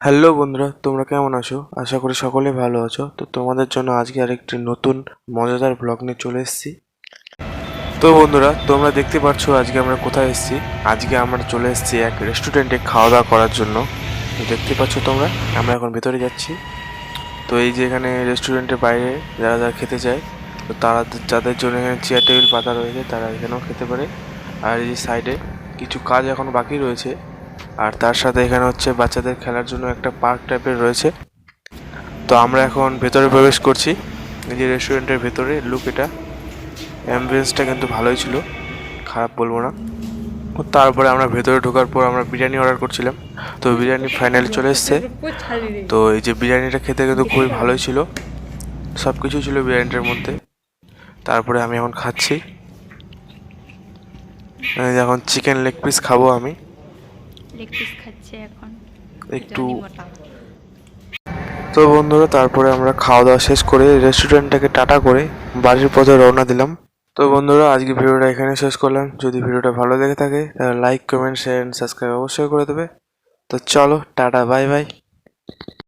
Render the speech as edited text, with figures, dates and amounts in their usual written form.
Hello বন্ধুরা, তোমরা কেমন আছো? আশা করি সকলে ভালো আছো। তো তোমাদের জন্য আজকে আরেকটি নতুন মজাদার ব্লগ নিয়ে চলে এসেছি। তো বন্ধুরা, তোমরা দেখতে পাচ্ছ আজকে আমরা কোথায় এসেছি। আজকে আমরা চলে এসেছি এক রেস্টুরেন্টে খাওয়া দাওয়া করার জন্য। তো দেখতে পাচ্ছ তোমরা, আমরা এখন ভেতরে যাচ্ছি। তো এই যে এখানে রেস্টুরেন্টের বাইরে যারা যারা খেতে চায়, তো তারা যাদের জন্য এখানে চেয়ার টেবিল পাতা রয়েছে তারা এখানেও খেতে পারে। আর এই যে সাইডে কিছু কাজ এখন বাকি রয়েছে। আর তার সাথে এখানে হচ্ছে বাচ্চাদের খেলার জন্য একটা পার্ক টাইপের রয়েছে। তো আমরা এখন ভেতরে প্রবেশ করছি। এই যে রেস্টুরেন্টের ভেতরে লুক এটা। অ্যাম্বিয়েন্সটা কিন্তু ভালোই ছিল, খারাপ বলবো না। তো তারপরে আমরা ভেতরে ঢোকার পর আমরা বিরিয়ানি অর্ডার করছিলাম। তো বিরিয়ানি ফাইনালি চলে এসছে। তো এই যে বিরিয়ানিটা খেতে কিন্তু খুবই ভালোই ছিল, সব কিছু ছিল বিরিয়ানিটার মধ্যে। তারপরে আমি এখন খাচ্ছি। এই যে এখন চিকেন লেগ পিস খাবো আমি লেগ পিস খাচ্ছে এখন একটু। জনি মোটা। তো বন্ধুরা, তারপরে আমরা খাওয়া দাওয়া শেষ করে রেস্টুরেন্টটাকে টাটা করে বাড়ির পথে রওনা দিলাম। তো বন্ধুরা, আজকে ভিডিওটা এখানে শেষ করলাম। যদি ভিডিওটা ভালো লেগে থাকে তাহলে like, comment, share and subscribe অবশ্যই করে দেবে। তো চলো, টাটা, বাই বাই।